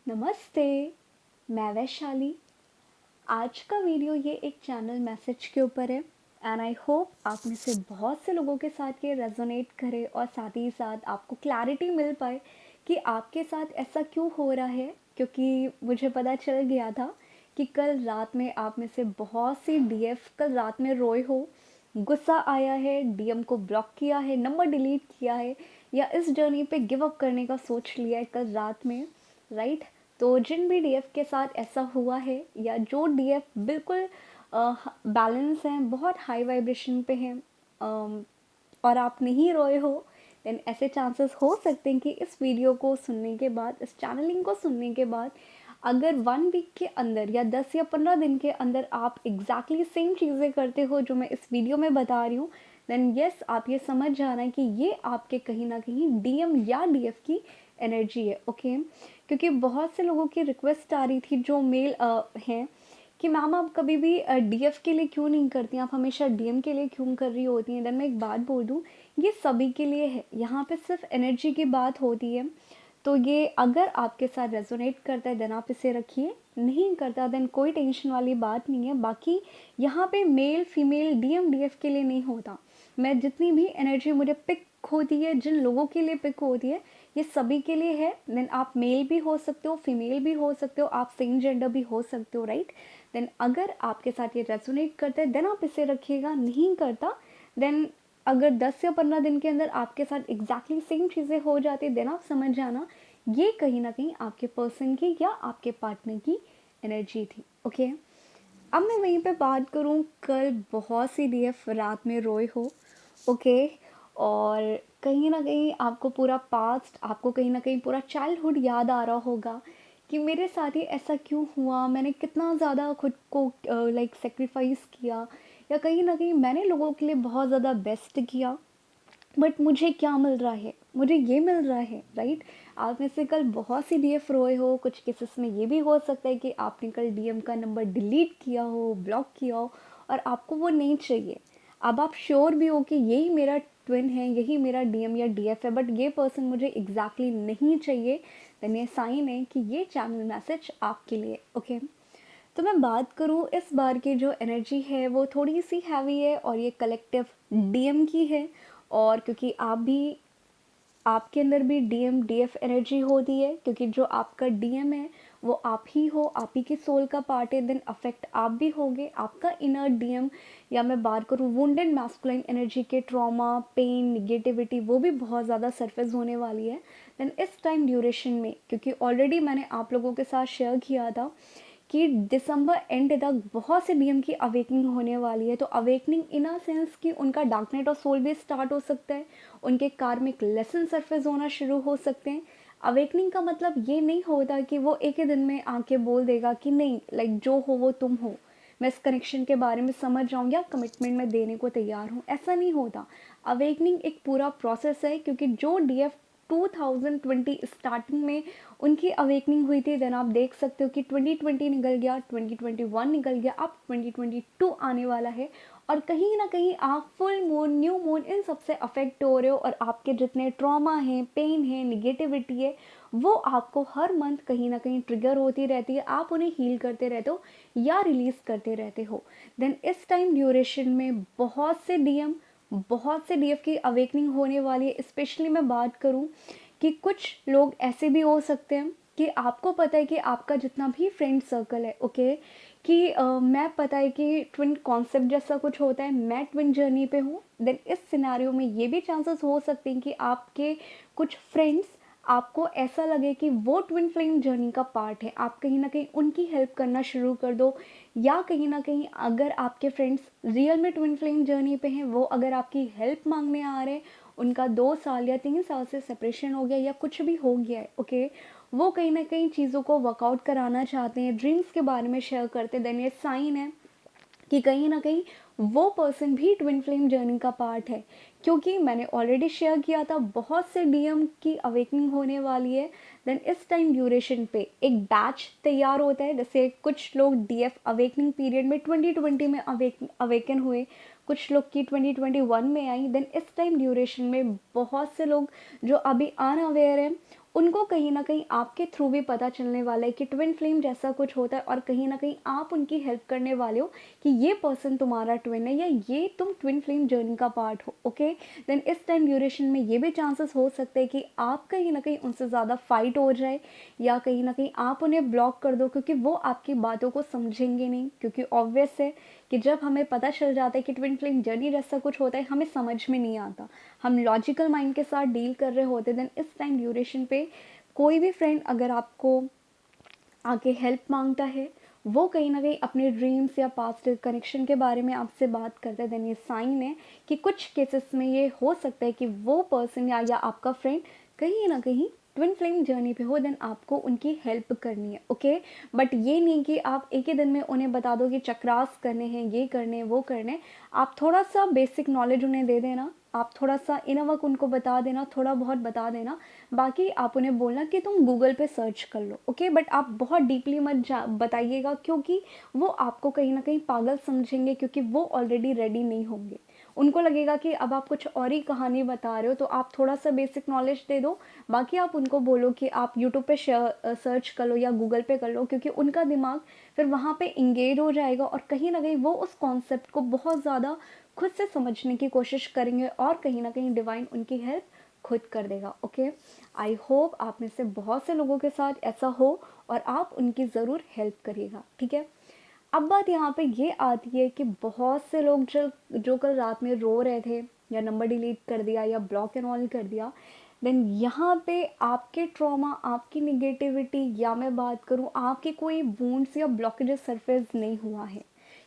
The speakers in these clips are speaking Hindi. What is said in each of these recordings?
नमस्ते, मैं वैशाली। आज का वीडियो ये एक चैनल मैसेज के ऊपर है एंड आई होप आप में से बहुत से लोगों के साथ ये रेजोनेट करे और साथ ही साथ आपको क्लैरिटी मिल पाए कि आपके साथ ऐसा क्यों हो रहा है, क्योंकि मुझे पता चल गया था कि कल रात में आप में से बहुत सी डीएफ कल रात में रोए हो, गुस्सा आया है, डीएम को ब्लॉक किया है, नंबर डिलीट किया है या इस जर्नी पे गिव अप करने का सोच लिया है कल रात में, राइट। तो जिन भी डीएफ के साथ ऐसा हुआ है या जो डीएफ बिल्कुल बैलेंस हैं, बहुत हाई वाइब्रेशन पे हैं, और आप नहीं रोए हो, देन ऐसे चांसेस हो सकते हैं कि इस वीडियो को सुनने के बाद, इस चैनलिंग को सुनने के बाद, अगर 1 वीक के अंदर या 10 या 15 दिन के अंदर आप एग्जैक्टली सेम चीज़ें करते हो जो मैं इस वीडियो में बता रही हूँ, देन यस आप ये समझ जाना कि ये आपके कहीं ना कहीं डीएम या डीएफ की एनर्जी है। ओके, क्योंकि बहुत से लोगों की रिक्वेस्ट आ रही थी जो मेल हैं कि मैम आप कभी भी डीएफ के लिए क्यों नहीं करती, आप हमेशा डीएम के लिए क्यों कर रही होती हैं। देन मैं एक बात बोल दूँ, ये सभी के लिए है, यहाँ पे सिर्फ एनर्जी की बात होती है। तो ये अगर आपके साथ रेजोनेट करता है देन आप इसे रखिए, नहीं करता देन कोई टेंशन वाली बात नहीं है। बाकी यहाँ पे मेल फीमेल डीएम डीएफ के लिए नहीं होता। मैं जितनी भी एनर्जी मुझे पिक होती है, जिन लोगों के लिए पिक होती है, ये सभी के लिए है। देन आप मेल भी हो सकते हो, फीमेल भी हो सकते हो, आप सेम जेंडर भी हो सकते हो, राइट। देन अगर आपके साथ ये रेजोनेट करता है देन आप इसे रखिएगा, नहीं करता देन अगर 10 या 15 दिन के अंदर आपके साथ एग्जैक्टली सेम चीज़ें हो जाती देन आप समझ जाना ये कहीं ना कहीं आपके पर्सन की या आपके पार्टनर की एनर्जी थी। ओके, अब मैं वहीं पे बात करूँ, कल बहुत सी डीएफ रात में रोए हो। ओके, और कहीं ना कहीं आपको पूरा पास्ट, आपको कहीं ना कहीं पूरा चाइल्डहुड याद आ रहा होगा कि मेरे साथ ही ऐसा क्यों हुआ, मैंने कितना ज़्यादा खुद को लाइक सेक्रीफाइस किया, या कहीं ना कहीं मैंने लोगों के लिए बहुत ज़्यादा बेस्ट किया, बट मुझे क्या मिल रहा है, मुझे ये मिल रहा है, राइट। आप में से कल बहुत सी डीएफ रोए हो। कुछ केसेस में ये भी हो सकता है कि आपने कल डीएम का नंबर डिलीट किया हो, ब्लॉक किया हो, और आपको वो नहीं चाहिए। अब आप श्योर भी हो कि यही मेरा ट्विन है, यही मेरा डीएम या डीएफ है, बट ये पर्सन मुझे एग्जैक्टली नहीं चाहिए, देन ये साइन है कि ये चैनल मैसेज आपके लिए। ओके, तो मैं बात करूँ इस बार की जो एनर्जी है वो थोड़ी सी हैवी है और ये कलेक्टिव डीएम की है। और क्योंकि आप भी, आपके अंदर भी डीएम डीएफ एनर्जी होती है, क्योंकि जो आपका डीएम है वो आप ही हो, आप ही की सोल का पार्ट है, देन अफेक्ट आप भी होगे। आपका इनर डीएम, या मैं बात करूँ वुंडेड मैस्कुलाइन एनर्जी के ट्रॉमा, पेन, निगेटिविटी, वो भी बहुत ज़्यादा सरफेस होने वाली है। देन इस टाइम ड्यूरेशन में, क्योंकि ऑलरेडी मैंने आप लोगों के साथ शेयर किया था कि दिसंबर एंड तक बहुत से डीएम की अवेकनिंग होने वाली है। तो अवेकनिंग इन अ सेंस कि उनका डार्क नाइट और सोल भी स्टार्ट हो सकता है, उनके कार्मिक लेसन सरफेस होना शुरू हो सकते हैं। अवेकनिंग का मतलब ये नहीं होता कि वो एक ही दिन में आके बोल देगा कि नहीं, लाइक जो हो वो तुम हो, मैं इस कनेक्शन के बारे में समझ जाऊँ या कमिटमेंट में देने को तैयार हूँ, ऐसा नहीं होता। अवेकनिंग एक पूरा प्रोसेस है, क्योंकि जो डीएफ 2020 स्टार्टिंग में उनकी अवेकनिंग हुई थी, देन आप देख सकते हो कि 2020 निकल गया, 2021 निकल गया, अब 2022 आने वाला है, और कहीं ना कहीं आप फुल मून, न्यू मून, इन सबसे अफेक्ट हो रहे हो, और आपके जितने ट्रॉमा हैं, पेन है, निगेटिविटी है, वो आपको हर मंथ कहीं ना कहीं ट्रिगर होती रहती है। आप उन्हें हील करते रहते हो या रिलीज करते रहते हो। देन इस टाइम ड्यूरेशन में बहुत से डीएफ की अवेकनिंग होने वाली है। स्पेशली मैं बात करूं कि कुछ लोग ऐसे भी हो सकते हैं कि आपको पता है कि आपका जितना भी फ्रेंड सर्कल है, ओके, कि मैं पता है कि ट्विन कॉन्सेप्ट जैसा कुछ होता है, मैं ट्विन जर्नी पे हूँ, देन इस सिनेरियो में ये भी चांसेस हो सकते हैं कि आपके कुछ फ्रेंड्स, आपको ऐसा लगे कि वो ट्विन फ्लेम जर्नी का पार्ट है, आप कहीं ना कहीं उनकी हेल्प करना शुरू कर दो, या कहीं ना कहीं अगर आपके फ्रेंड्स रियल में ट्विन फ्लेम जर्नी पे हैं, वो अगर आपकी हेल्प मांगने आ रहे हैं, उनका 2 साल या 3 साल से सेपरेशन हो गया या कुछ भी हो गया है, ओके, वो कहीं ना कहीं चीज़ों को वर्कआउट कराना चाहते हैं, ड्रीम्स के बारे में शेयर करते हैं, देन ये साइन है कि कहीं ना कहीं वो पर्सन भी ट्विन फ्लेम जर्नी का पार्ट है। क्योंकि मैंने ऑलरेडी शेयर किया था, बहुत से डीएम की अवेकनिंग होने वाली है। देन इस टाइम ड्यूरेशन पे एक बैच तैयार होता है, जैसे कुछ लोग डीएफ अवेकनिंग पीरियड में 2020 में अवेकन हुए, कुछ लोग की 2021 में आई। देन इस टाइम ड्यूरेशन में बहुत से लोग जो अभी अनअवेयर हैं उनको कहीं न कहीं आपके थ्रू भी पता चलने वाला है कि ट्विन फ्लेम जैसा कुछ होता है, और कहीं न कहीं आप उनकी हेल्प करने वाले हो कि ये पर्सन तुम्हारा ट्विन है या ये तुम ट्विन फ्लेम जर्नी का पार्ट हो। ओके, देन इस टाइम ड्यूरेशन में ये भी चांसेस हो सकते हैं कि आप कहीं न कहीं उनसे ज़्यादा फाइट हो जाए, या कहीं न कहीं आप उन्हें ब्लॉक कर दो, क्योंकि वो आपकी बातों को समझेंगे नहीं। क्योंकि ऑब्वियस है कि जब हमें पता चल जाता है कि ट्विन फ्लेम जर्नी जैसा कुछ होता है, हमें समझ में नहीं आता, हम लॉजिकल माइंड के साथ डील कर रहे होते। देन इस टाइम ड्यूरेशन पे कोई भी फ्रेंड अगर आपको आके हेल्प मांगता है, वो कहीं ना कहीं अपने ड्रीम्स या पास्ट कनेक्शन के बारे में आपसे बात करता है, देन ये साइन है कि कुछ केसेस में ये हो सकता है कि वो पर्सन या आपका फ्रेंड कहीं ना कहीं ट्विन फ्लेम जर्नी पे हो, देन आपको उनकी हेल्प करनी है। ओके, बट ये नहीं कि आप एक ही दिन में उन्हें बता दो कि चक्रास करने हैं, ये करने हैं, वो करने हैं। आप थोड़ा सा बेसिक नॉलेज उन्हें दे देना, आप थोड़ा सा इनर वर्क उनको बता देना, थोड़ा बहुत बता देना, बाकी आप उन्हें बोलना कि तुम गूगल पे सर्च कर लो। ओके, बट आप बहुत डीपली मत बताइएगा, क्योंकि वो आपको कहीं ना कहीं पागल समझेंगे, क्योंकि वो ऑलरेडी रेडी नहीं होंगे। उनको लगेगा कि अब आप कुछ और ही कहानी बता रहे हो, तो आप थोड़ा सा बेसिक नॉलेज दे दो, बाकी आप उनको बोलो कि आप यूट्यूब पे सर्च कर लो या गूगल पे कर लो, क्योंकि उनका दिमाग फिर वहाँ पे इंगेज हो जाएगा, और कहीं ना कहीं वो उस कॉन्सेप्ट को बहुत ज़्यादा खुद से समझने की कोशिश करेंगे, और कहीं ना कहीं डिवाइन उनकी हेल्प खुद कर देगा। ओके, आई होप आप में से बहुत से लोगों के साथ ऐसा हो और आप उनकी ज़रूर हेल्प करिएगा। ठीक है, अब बात यहाँ पे ये आती है कि बहुत से लोग जो जो कल रात में रो रहे थे, या नंबर डिलीट कर दिया या ब्लॉक एंड ऑल कर दिया, देन यहाँ पे आपके ट्रॉमा, आपकी निगेटिविटी, या मैं बात करूँ आपके कोई वुंड्स या ब्लॉकेजेस सरफेस नहीं हुआ है।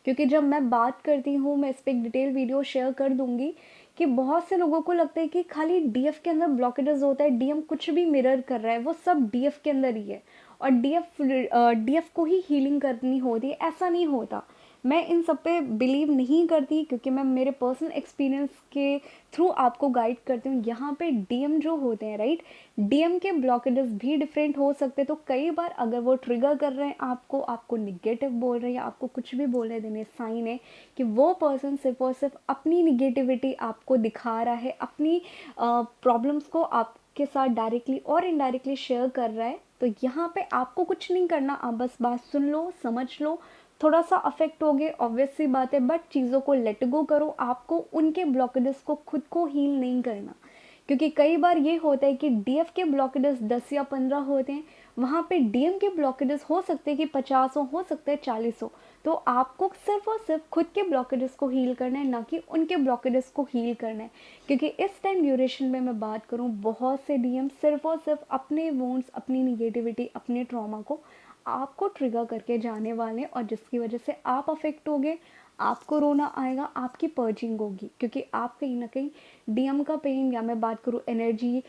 क्योंकि जब मैं बात करती हूँ, मैं इस पर एक डिटेल वीडियो शेयर कर दूंगी, कि बहुत से लोगों को लगता है कि खाली डीएफ के अंदर ब्लॉकेजेस होता है, डीएम कुछ भी मिरर कर रहा है, वो सब डीएफ के अंदर ही है, और डीएफ को ही हीलिंग करनी होती है। ऐसा नहीं होता, मैं इन सब पे बिलीव नहीं करती, क्योंकि मैं मेरे पर्सनल एक्सपीरियंस के थ्रू आपको गाइड करती हूँ। यहाँ पे डीएम जो होते हैं, राइट, डीएम के ब्लॉकेजेस भी डिफरेंट हो सकते हैं। तो कई बार अगर वो ट्रिगर कर रहे हैं आपको निगेटिव बोल रहे हैं या आपको कुछ भी बोल रहे हैं, देने साइन है कि वो पर्सन सिर्फ और सिर्फ अपनी निगेटिविटी आपको दिखा रहा है, अपनी प्रॉब्लम्स को आपके साथ डायरेक्टली और इनडायरेक्टली शेयर कर रहा है। तो यहाँ पे आपको कुछ नहीं करना, आप बस बात सुन लो, समझ लो, थोड़ा सा अफेक्ट हो गए, ऑब्वियस सी बात है, बट चीज़ों को लेट गो करो। आपको उनके ब्लॉकेजेस को खुद को हील नहीं करना, क्योंकि कई बार ये होता है कि डीएफ के ब्लॉकेजेस 10 या 15 होते हैं, वहाँ पे डीएम के ब्लॉकेजेस हो सकते हैं कि 50 हो सकते हैं 40 हो। तो आपको सिर्फ और सिर्फ खुद के ब्लॉकेजेस को हील करना है, ना कि उनके ब्लॉकेजेस को हील करना है। क्योंकि इस टाइम ड्यूरेशन में मैं बात करूँ, बहुत से डीएम सिर्फ और सिर्फ अपने वोन्स, अपनी निगेटिविटी, अपने ट्रॉमा को आपको ट्रिगर करके जाने वाले हैं, और जिसकी वजह से आप अफेक्ट होगे, आपको रोना आएगा, आपकी पर्जिंग होगी, क्योंकि आप कहीं ना कहीं डीएम का पेन, या मैं बात करूँ एनर्जी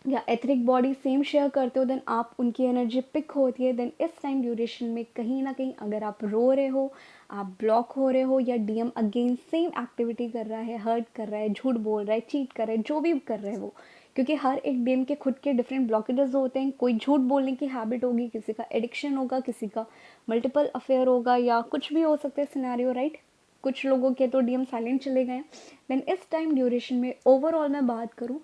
या एथरिक बॉडी सेम शेयर करते हो, देन आप उनकी एनर्जी पिक होती है। देन इस टाइम ड्यूरेशन में कहीं ना कहीं अगर आप रो रहे हो, आप ब्लॉक हो रहे हो, या डीएम अगेन सेम एक्टिविटी कर रहा है, हर्ट कर रहा है, झूठ बोल रहा है, चीट कर रहा है, जो भी कर रहे हैं वो, क्योंकि हर एक डीएम के खुद के डिफरेंट ब्लॉकेजेस होते हैं। कोई झूठ बोलने की हैबिट होगी, किसी का एडिक्शन होगा, किसी का मल्टीपल अफेयर होगा, या कुछ भी हो सकता है सिनेरियो, राइट। कुछ लोगों के तो डीएम साइलेंट चले गए। देन इस टाइम ड्यूरेशन में ओवरऑल मैं बात करूँ,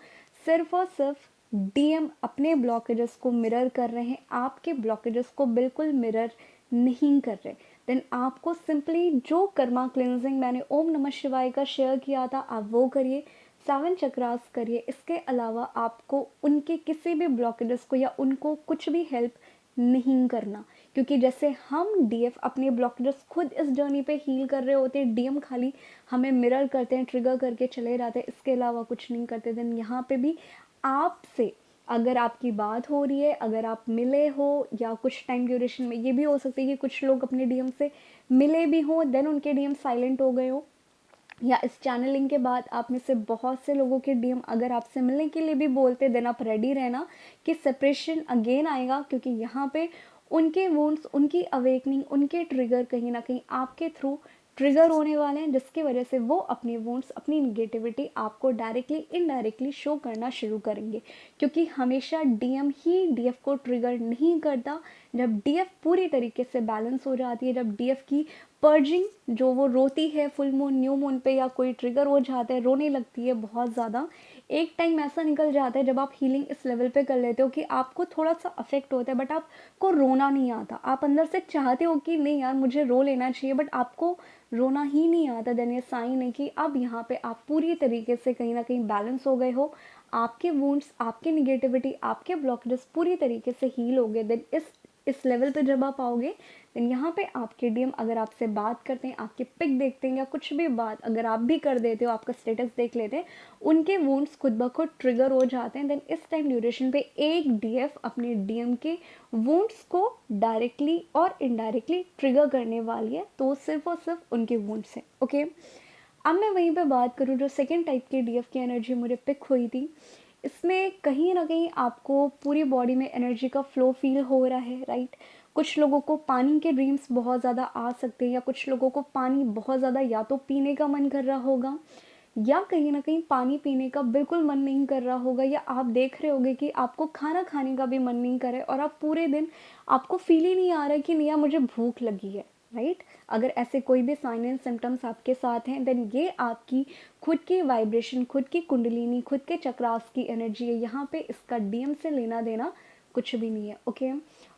सिर्फ और सिर्फ डीएम अपने ब्लॉकेजेस को मिरर कर रहे हैं, आपके ब्लॉकेजेस को बिल्कुल मिरर नहीं कर रहे। देन आपको सिंपली जो कर्मा क्लिनजिंग मैंने ओम नमः शिवाय का शेयर किया था, आप वो करिए, 7 चक्रास करिए। इसके अलावा आपको उनके किसी भी ब्लॉकेजेस को या उनको कुछ भी हेल्प नहीं करना, क्योंकि जैसे हम डीएफ अपने ब्लॉकेजेस खुद इस जर्नी पे हील कर रहे होते हैं, डीएम खाली हमें मिरर करते हैं, ट्रिगर करके चले जाते हैं, इसके अलावा कुछ नहीं करते। देन यहाँ पे भी आपसे अगर आपकी बात हो रही है, अगर आप मिले हो, या कुछ टाइम ड्यूरेशन में ये भी हो सकता है कि कुछ लोग अपने डीएम से मिले भी हों, देन उनके डीएम साइलेंट हो गए हो, या इस चैनलिंग के बाद आप में से बहुत से लोगों के डीएम अगर आपसे मिलने के लिए भी बोलते, देन आप रेडी रहना कि सेपरेशन अगेन आएगा, क्योंकि यहाँ पे उनके वुंड्स, उनकी अवेकनिंग, उनके ट्रिगर कहीं ना कहीं आपके थ्रू ट्रिगर होने वाले हैं, जिसकी वजह से वो अपने वुंड्स, अपनी निगेटिविटी आपको डायरेक्टली इनडायरेक्टली शो करना शुरू करेंगे। क्योंकि हमेशा डीएम ही डीएफ को ट्रिगर नहीं करता। जब डीएफ पूरी तरीके से बैलेंस हो जाती है, जब डीएफ की पर्जिंग जो वो रोती है फुल मून, न्यू मून पे, या कोई ट्रिगर हो जाता है, रोने लगती है बहुत ज़्यादा, एक टाइम ऐसा निकल जाता है जब आप हीलिंग इस लेवल पे कर लेते हो कि आपको थोड़ा सा अफेक्ट होता है, बट आपको रोना नहीं आता। आप अंदर से चाहते हो कि नहीं यार मुझे रो लेना चाहिए, बट आपको रोना ही नहीं आता। देन ये साइन है कि अब यहाँ पे आप पूरी तरीके से कहीं ना कहीं बैलेंस हो गए हो। आपके वुंड्स, आपके निगेटिविटी, आपके ब्लॉकेजेस पूरी तरीके से हील हो गए। देन इस लेवल पे जब आप आओगे, देन यहाँ पे आपके डीएम अगर आपसे बात करते हैं, आपके पिक देखते हैं, या कुछ भी बात अगर आप भी कर देते हो, आपका स्टेटस देख लेते हैं, उनके वुंड्स खुद ब खुद ट्रिगर हो जाते हैं। देन इस टाइम ड्यूरेशन पे एक डीएफ अपने डीएम के वुंड्स को डायरेक्टली और इनडायरेक्टली ट्रिगर करने वाली है, तो सिर्फ और सिर्फ उनके वुंड्स हैं। ओके, अब मैं वहीं पे बात करूँ जो सेकेंड टाइप की डीएफ की एनर्जी मुझे पिक हुई थी, इसमें कहीं ना कहीं आपको पूरी बॉडी में एनर्जी का फ्लो फील हो रहा है, राइट। कुछ लोगों को पानी के ड्रीम्स बहुत ज़्यादा आ सकते हैं, या कुछ लोगों को पानी बहुत ज़्यादा या तो पीने का मन कर रहा होगा, या कहीं ना कहीं पानी पीने का बिल्कुल मन नहीं कर रहा होगा, या आप देख रहे होगे कि आपको खाना खाने का भी मन नहीं करे और आप पूरे दिन आपको फील ही नहीं आ रहा है कि नहीं यार मुझे भूख लगी है, राइट। अगर ऐसे कोई भी साइन एंड सिम्टम्स आपके साथ हैं, देन ये आपकी खुद की वाइब्रेशन, खुद की कुंडलिनी, खुद के चक्रास की एनर्जी है। यहाँ पे इसका डीएम से लेना देना कुछ भी नहीं है। ओके,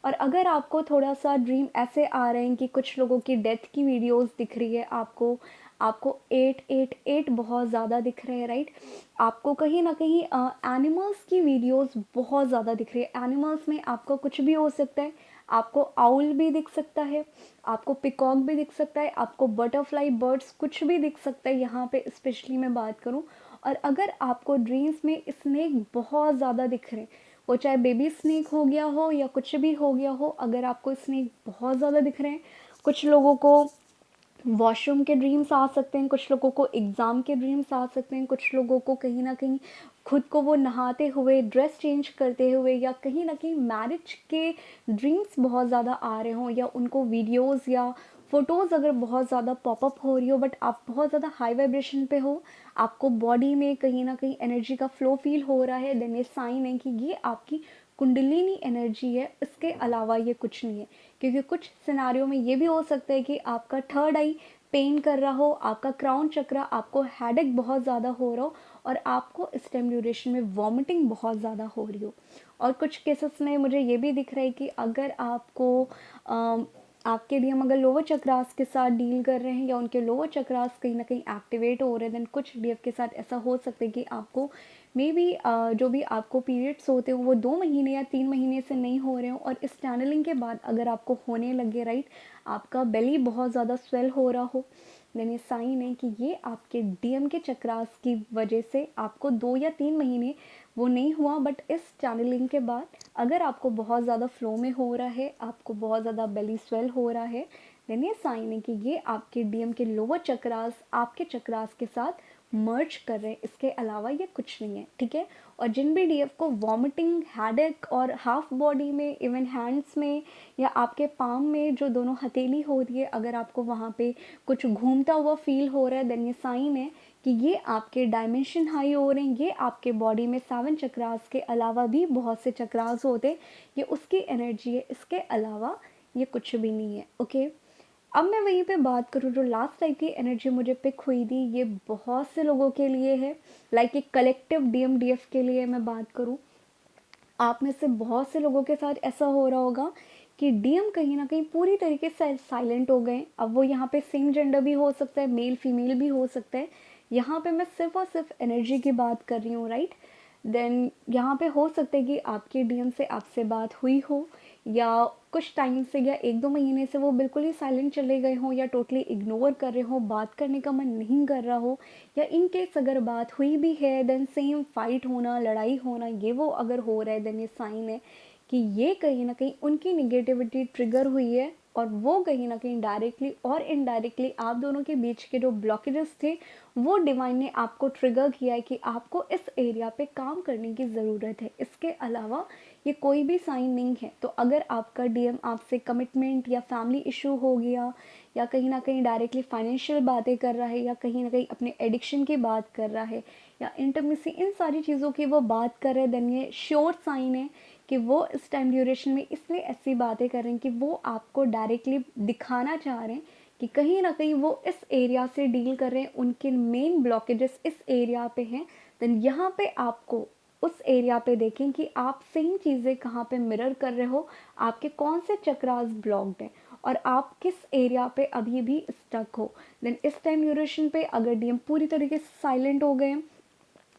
और अगर आपको थोड़ा सा ड्रीम ऐसे आ रहे हैं कि कुछ लोगों की डेथ की वीडियोस दिख रही है, आपको आपको 888 बहुत ज़्यादा दिख रहे हैं, राइट। आपको कहीं ना कहीं एनिमल्स की वीडियोस बहुत ज़्यादा दिख रही है। एनिमल्स में आपको कुछ भी हो सकता है, आपको आउल भी दिख सकता है, आपको पिकॉक भी दिख सकता है, आपको बटरफ्लाई बर्ड्स कुछ भी दिख सकता है। यहाँ पे स्पेशली मैं बात करूँ, और अगर आपको ड्रीम्स में स्नेक बहुत ज़्यादा दिख रहे हैं, वो चाहे बेबी स्नेक हो गया हो या कुछ भी हो गया हो, अगर आपको स्नेक बहुत ज़्यादा दिख रहे हैं, कुछ लोगों को वॉशरूम के ड्रीम्स आ सकते हैं, कुछ लोगों को एग्ज़ाम के ड्रीम्स आ सकते हैं, कुछ लोगों को कहीं ना कहीं खुद को वो नहाते हुए, ड्रेस चेंज करते हुए, या कहीं ना कहीं मैरिज के ड्रीम्स बहुत ज़्यादा आ रहे हों, या उनको वीडियोस या फ़ोटोज़ अगर बहुत ज़्यादा पॉपअप हो रही हो, बट आप बहुत ज़्यादा हाई वाइब्रेशन पे हो, आपको बॉडी में कहीं ना कहीं एनर्जी का फ्लो फील हो रहा है, देन ये साइन है कि ये आपकी कुंडलिनी एनर्जी है, इसके अलावा ये कुछ नहीं है। क्योंकि कुछ सिनारियों में ये भी हो सकता है कि आपका थर्ड आई पेन कर रहा हो, आपका क्राउन चक्र, आपको हेडेक बहुत ज़्यादा हो रहा हो, और आपको इस टाइम ड्यूरेशन में वॉमिटिंग बहुत ज़्यादा हो रही हो। और कुछ केसेस में मुझे ये भी दिख रहा है कि अगर आपको आपके डीएम अगर लोअर चक्रास के साथ डील कर रहे हैं, या उनके लोअर चक्रास कहीं ना कहीं एक्टिवेट हो रहे हैं, देन कुछ डीएफ के साथ ऐसा हो सकता है कि आपको मे बी जो भी आपको पीरियड्स होते हो वो 2 महीने या 3 महीने से नहीं हो रहे हो, और इस चैनलिंग के बाद अगर आपको होने लगे, राइट, आपका बेली बहुत ज़्यादा स्वेल हो रहा हो, देन ये साइन है कि ये आपके डीएम के चक्रास की वजह से आपको 2 या 3 महीने वो नहीं हुआ, बट इस चैनलिंग के बाद अगर आपको बहुत ज़्यादा फ्लो में हो रहा है, आपको बहुत ज़्यादा बेली स्वेल हो रहा है, देन ये साइन है कि ये आपके डीएम के लोअर चक्रास आपके चक्रास के साथ मर्ज कर रहे हैं। इसके अलावा ये कुछ नहीं है, ठीक है। और जिन भी डीएफ को वॉमिटिंग, हेडेक और हाफ बॉडी में, इवन हैंड्स में या आपके पाम में जो दोनों हथेली हो रही है, अगर आपको वहाँ पे कुछ घूमता हुआ फील हो रहा है, देन ये साइन है कि ये आपके डायमेंशन हाई हो रहे हैं। ये आपके बॉडी में 7 चक्रास के अलावा भी बहुत से चक्रास होते हैं, ये उसकी एनर्जी है, इसके अलावा ये कुछ भी नहीं है। ओके, अब मैं वहीं पे बात करूँ, जो लास्ट टाइप की एनर्जी मुझे पिक हुई थी, ये बहुत से लोगों के लिए है, लाइक एक कलेक्टिव डीएमडीएफ के लिए मैं बात करूँ। आप में से बहुत से लोगों के साथ ऐसा हो रहा होगा कि डीएम कहीं ना कहीं पूरी तरीके से साइलेंट हो गए। अब वो यहाँ पे सेम जेंडर भी हो सकता है, मेल फीमेल भी हो सकता है। यहाँ पे मैं सिर्फ और सिर्फ एनर्जी की बात कर रही हूँ, राइट। देन यहाँ पे हो सकता है कि आपके डीएम से आपसे बात हुई हो, या कुछ टाइम से या 1-2 महीने से वो बिल्कुल ही साइलेंट चले गए हों, या टोटली इग्नोर कर रहे हो, बात करने का मन नहीं कर रहा हो, या इन केस अगर बात हुई भी है, देन सेम फाइट होना, लड़ाई होना, ये वो अगर हो रहा है, देन ये साइन है कि ये कहीं ना कहीं उनकी निगेटिविटी ट्रिगर हुई है, और वो कहीं ना कहीं डायरेक्टली और इनडायरेक्टली आप दोनों के बीच के जो ब्लॉकेजेस थे, वो डिवाइन ने आपको ट्रिगर किया है कि आपको इस एरिया पे काम करने की ज़रूरत है। इसके अलावा ये कोई भी साइन नहीं है। तो अगर आपका डीएम आपसे कमिटमेंट या फैमिली इशू हो गया, या कहीं ना कहीं डायरेक्टली फाइनेंशियल बातें कर रहा है, या कहीं ना कहीं अपने एडिक्शन की बात कर रहा है, या इंटरमिसी, इन सारी चीज़ों की वो बात कर रहे हैं, देन ये श्योर साइन है कि वो इस टाइम ड्यूरेशन में इसलिए ऐसी बातें कर रहे हैं कि वो आपको डायरेक्टली दिखाना चाह रहे हैं कि कहीं ना कहीं वो इस एरिया से डील कर रहे हैं, उनके मेन ब्लॉकेजेस इस एरिया पे हैं। देन यहाँ पे आपको उस एरिया पे देखें कि आप सेम चीज़ें कहाँ पे मिरर कर रहे हो, आपके कौन से चक्रास ब्लॉक्ड हैं और आप किस एरिया पे अभी भी स्टक हो। देन इस टाइम ड्यूरेशन पे अगर डीएम पूरी तरीके से साइलेंट हो गए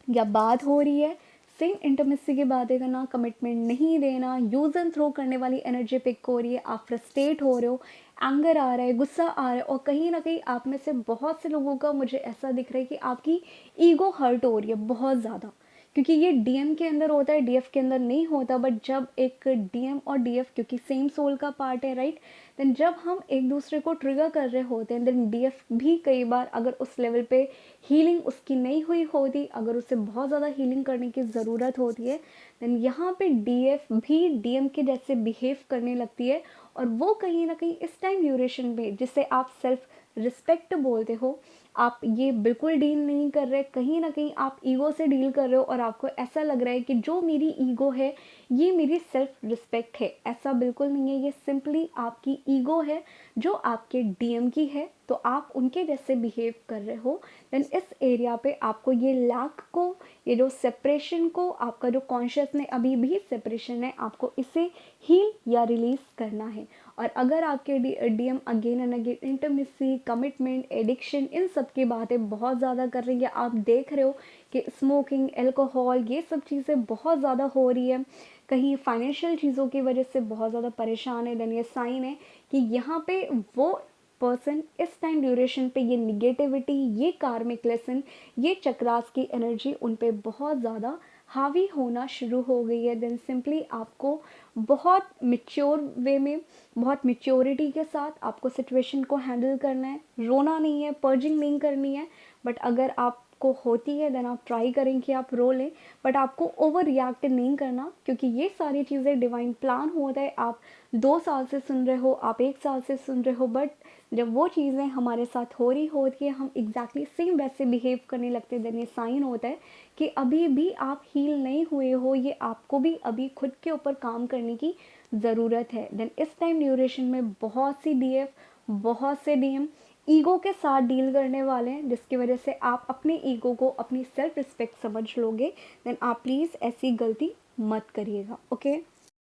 या बात हो रही है, सेम इंटीमेसी की बातें करना, कमिटमेंट नहीं देना, यूज़ एंड थ्रो करने वाली एनर्जी पिक हो रही है, आप फ्रस्ट्रेट हो रहे हो, एंगर आ रहा है, गुस्सा आ रहा है और कहीं ना कहीं आप में से बहुत से लोगों का मुझे ऐसा दिख रहा है कि आपकी ईगो हर्ट हो रही है बहुत ज़्यादा, क्योंकि ये डीएम के अंदर होता है, डीएफ के अंदर नहीं होता। बट जब एक डीएम और डीएफ क्योंकि सेम सोल का पार्ट है, राइट, देन जब हम एक दूसरे को ट्रिगर कर रहे होते हैं, देन डीएफ भी कई बार अगर उस लेवल पे हीलिंग उसकी नहीं हुई होती, अगर उसे बहुत ज़्यादा हीलिंग करने की ज़रूरत होती है, देन यहाँ पे डीएफ भी डीएम के जैसे बिहेव करने लगती है। और वो कहीं ना कहीं इस टाइम ड्यूरेशन में, जिसे आप सेल्फ रिस्पेक्ट बोलते हो, आप ये बिल्कुल डील नहीं कर रहे, कहीं ना कहीं आप ईगो से डील कर रहे हो और आपको ऐसा लग रहा है कि जो मेरी ईगो है ये मेरी सेल्फ रिस्पेक्ट है। ऐसा बिल्कुल नहीं है, ये सिंपली आपकी ईगो है जो आपके डीएम की है, तो आप उनके जैसे बिहेव कर रहे हो। देन इस एरिया पे आपको ये लैक को, ये जो सेपरेशन को, आपका जो कॉन्शियस में अभी भी सेपरेशन है, आपको इसे हील या रिलीज करना है। और अगर आपके DM again and again intimacy, commitment, addiction, इन सब की बातें बहुत ज़्यादा कर रही है, आप देख रहे हो कि स्मोकिंग, अल्कोहल, ये सब चीज़ें बहुत ज़्यादा हो रही है, कहीं फाइनेंशियल चीज़ों की वजह से बहुत ज़्यादा परेशान है, देन ये साइन है कि यहाँ पे वो पर्सन इस टाइम ड्यूरेशन पे ये निगेटिविटी, ये कार्मिक लेसन, ये चक्रास की एनर्जी उन पे बहुत ज़्यादा हावी होना शुरू हो गई है। देन सिंपली आपको बहुत मिच्योर वे में, बहुत मिच्योरिटी के साथ आपको सिचुएशन को हैंडल करना है। रोना नहीं है, पर्जिंग नहीं करनी है, बट अगर आपको होती है देन आप ट्राई करें कि आप रो लें, बट आपको ओवर रिएक्ट नहीं करना, क्योंकि ये सारी चीज़ें डिवाइन प्लान होता है। आप 2 साल से सुन रहे हो, आप 1 साल से सुन रहे हो, बट जब वो चीज़ें हमारे साथ हो रही होती है, हम एग्जैक्टली सेम वैसे बिहेव करने लगते हैं, देन ये साइन होता है कि अभी भी आप हील नहीं हुए हो, ये आपको भी अभी खुद के ऊपर काम करने की ज़रूरत है। देन इस टाइम ड्यूरेशन में बहुत सी डीएफ, बहुत से डीएम ईगो के साथ डील करने वाले हैं, जिसकी वजह से आप अपने ईगो को अपनी सेल्फ रिस्पेक्ट समझ लोगे। देन आप प्लीज़ ऐसी गलती मत करिएगा, ओके।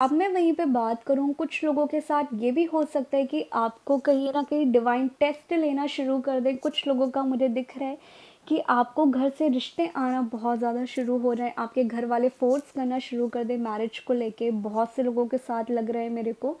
अब मैं वहीं पे बात करूँ, कुछ लोगों के साथ ये भी हो सकता है कि आपको कहीं ना कहीं डिवाइन टेस्ट लेना शुरू कर दे। कुछ लोगों का मुझे दिख रहा है कि आपको घर से रिश्ते आना बहुत ज़्यादा शुरू हो रहे हैं, आपके घर वाले फोर्स करना शुरू कर दे मैरिज को लेके, बहुत से लोगों के साथ लग रहा है मेरे को।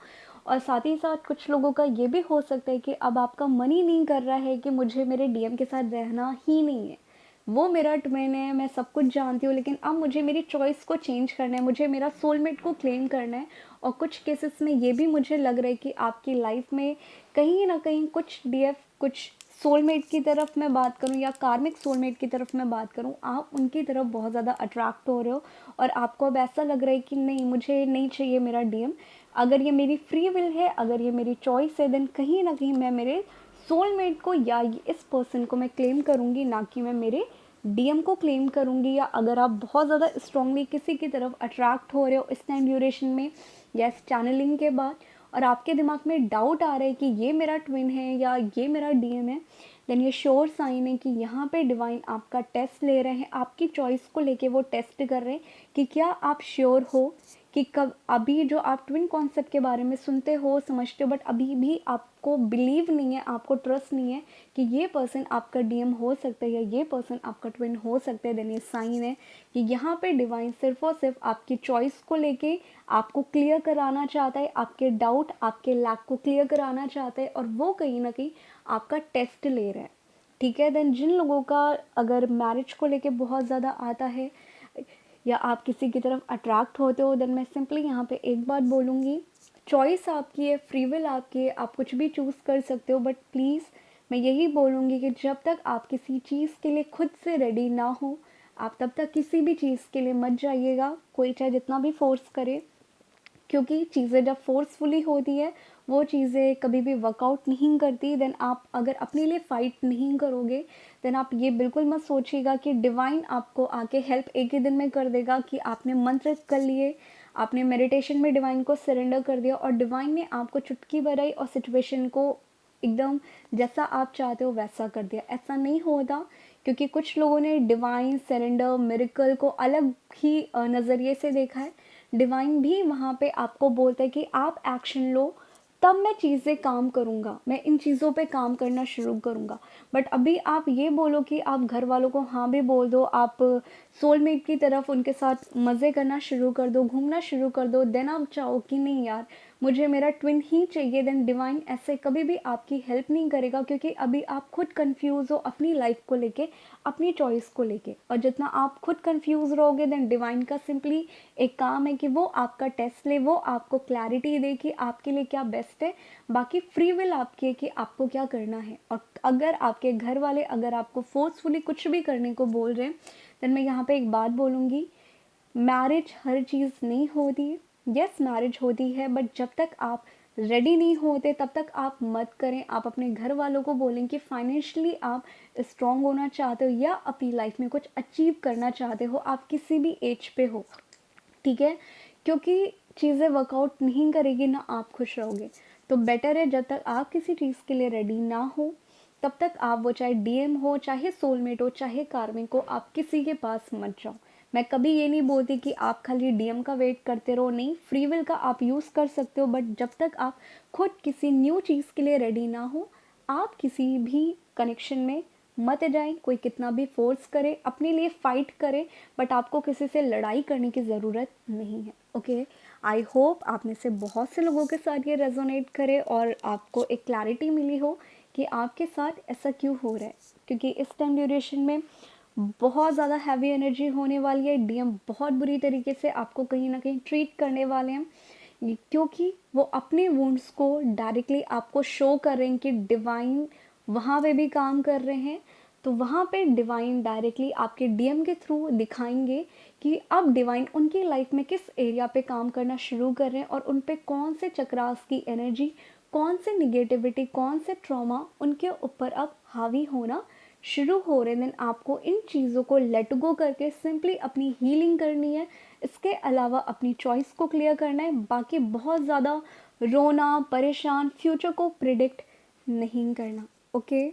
और साथ ही साथ कुछ लोगों का ये भी हो सकता है कि अब आपका मन ही नहीं कर रहा है कि मुझे मेरे डीएम के साथ रहना ही नहीं है, वो मेरा ट्विन है, मैं सब कुछ जानती हूँ, लेकिन अब मुझे मेरी चॉइस को चेंज करना है, मुझे मेरा सोलमेट को क्लेम करना है। और कुछ केसेस में ये भी मुझे लग रहा है कि आपकी लाइफ में कहीं ना कहीं कुछ डीएफ, कुछ सोलमेट की तरफ मैं बात करूँ या कार्मिक सोलमेट की तरफ मैं बात करूँ, आप उनकी तरफ बहुत ज़्यादा अट्रैक्ट हो रहे हो और आपको अब ऐसा लग रहा है कि नहीं, मुझे नहीं चाहिए मेरा डीएम। अगर ये मेरी फ्री विल है, अगर ये मेरी चॉइस है, देन कहीं ना कहीं मैं मेरे सोलमेट को या इस पर्सन को मैं क्लेम करूँगी, ना कि मैं मेरे डीएम को क्लेम करूँगी। या अगर आप बहुत ज़्यादा स्ट्रांगली किसी की तरफ अट्रैक्ट हो रहे हो इस टाइम ड्यूरेशन में या इस चैनलिंग के बाद, और आपके दिमाग में डाउट आ रहा है कि ये मेरा ट्विन है या ये मेरा डीएम है, देन ये श्योर साइन है कि यहाँ पे डिवाइन आपका टेस्ट ले रहे हैं, आपकी चॉइस को लेके वो टेस्ट कर रहे हैं कि क्या आप श्योर हो कि कब, अभी जो आप ट्विन कॉन्सेप्ट के बारे में सुनते हो, समझते हो, बट अभी भी आपको बिलीव नहीं है, आपको ट्रस्ट नहीं है कि ये पर्सन आपका डीएम हो सकता है या ये पर्सन आपका ट्विन हो सकता है। देन ये साइन है कि यहाँ पे डिवाइन सिर्फ और सिर्फ आपकी चॉइस को लेके आपको क्लियर कराना चाहता है, आपके डाउट, आपके लैक को क्लियर कराना चाहता है, और वो कहीं ना कहीं आपका टेस्ट ले रहा है, ठीक है। देन जिन लोगों का अगर मैरिज को लेके बहुत ज़्यादा आता है या आप किसी की तरफ अट्रैक्ट होते हो, देन मैं सिंपली यहाँ पे एक बात बोलूँगी, चॉइस आपकी है, फ्री विल आपकी है, आप कुछ भी चूज़ कर सकते हो, बट प्लीज़ मैं यही बोलूँगी कि जब तक आप किसी चीज़ के लिए खुद से रेडी ना हो, आप तब तक किसी भी चीज़ के लिए मत जाइएगा, कोई चाहे जितना भी फोर्स करे, क्योंकि चीज़ें जब फोर्सफुली होती है वो चीज़ें कभी भी वर्कआउट नहीं करती। देन आप अगर अपने लिए फ़ाइट नहीं करोगे, देन आप ये बिल्कुल मत सोचिएगा कि डिवाइन आपको आके हेल्प एक ही दिन में कर देगा, कि आपने मंत्र कर लिए, आपने मेडिटेशन में डिवाइन को सरेंडर कर दिया और डिवाइन ने आपको चुटकी बजाई और सिचुएशन को एकदम जैसा आप चाहते हो वैसा कर दिया। ऐसा नहीं होता, क्योंकि कुछ लोगों ने डिवाइन सरेंडर मिरेकल को अलग ही नज़रिए से देखा है। डिवाइन भी वहाँ पे आपको बोलता है कि आप एक्शन लो, तब मैं चीज़ें काम करूँगा, मैं इन चीज़ों पे काम करना शुरू करूँगा। बट अभी आप ये बोलो कि आप घर वालों को हाँ भी बोल दो, आप सोलमेट की तरफ उनके साथ मज़े करना शुरू कर दो, घूमना शुरू कर दो, देन आप चाहो कि नहीं यार मुझे मेरा ट्विन ही चाहिए, देन डिवाइन ऐसे कभी भी आपकी हेल्प नहीं करेगा, क्योंकि अभी आप खुद कंफ्यूज हो अपनी लाइफ को लेके, अपनी चॉइस को लेके। और जितना आप खुद कंफ्यूज रहोगे, देन डिवाइन का सिंपली एक काम है कि वो आपका टेस्ट ले, वो आपको क्लैरिटी दे कि आपके लिए क्या बेस्ट है। बाकी फ्री विल आपकी है कि आपको क्या करना है। और अगर आपके घर वाले अगर आपको फोर्सफुली कुछ भी करने को बोल रहे हैं, देन मैं यहाँ पे एक बात बोलूँगी, मैरिज हर चीज़ नहीं होती है। यस मैरिज होती है, बट जब तक आप रेडी नहीं होते तब तक आप मत करें। आप अपने घर वालों को बोलें कि फाइनेंशियली आप स्ट्रांग होना चाहते हो या अपनी लाइफ में कुछ अचीव करना चाहते हो, आप किसी भी एज पे हो, ठीक है, क्योंकि चीज़ें वर्कआउट नहीं करेगी ना आप खुश रहोगे। तो बेटर है जब तक आप किसी चीज़ के लिए रेडी ना हो तब तक आप, वो चाहे डीएम हो, चाहे सोलमेट हो, चाहे कार्मिक हो, आप किसी के पास मत जाओ। मैं कभी ये नहीं बोलती कि आप खाली डीएम का वेट करते रहो, नहीं, फ्री विल का आप यूज़ कर सकते हो, बट जब तक आप खुद किसी न्यू चीज़ के लिए रेडी ना हो आप किसी भी कनेक्शन में मत जाएं। कोई कितना भी फोर्स करे, अपने लिए फाइट करे, बट आपको किसी से लड़ाई करने की ज़रूरत नहीं है। ओके, आई होप आप में से बहुत से लोगों के साथ ये रेजोनेट करे और आपको एक क्लैरिटी मिली हो कि आपके साथ ऐसा क्यों हो रहा है। क्योंकि इस टाइम ड्यूरेशन में बहुत ज़्यादा हैवी एनर्जी होने वाली है, डीएम बहुत बुरी तरीके से आपको कहीं ना कहीं ट्रीट करने वाले हैं, क्योंकि वो अपने वुंड्स को डायरेक्टली आपको शो कर रहे हैं कि डिवाइन वहाँ पे भी काम कर रहे हैं। तो वहाँ पे डिवाइन डायरेक्टली आपके डीएम के थ्रू दिखाएंगे कि अब डिवाइन उनकी लाइफ में किस एरिया पे काम करना शुरू कर रहे हैं और उन पे कौन से चक्रास की एनर्जी, कौन से निगेटिविटी, कौन से ट्रॉमा उनके ऊपर अब हावी होना शुरू हो रहे हैं। देन आपको इन चीज़ों को लेट गो करके सिंपली अपनी हीलिंग करनी है। इसके अलावा अपनी चॉइस को क्लियर करना है। बाकी बहुत ज़्यादा रोना, परेशान, फ्यूचर को प्रिडिक्ट नहीं करना। ओके।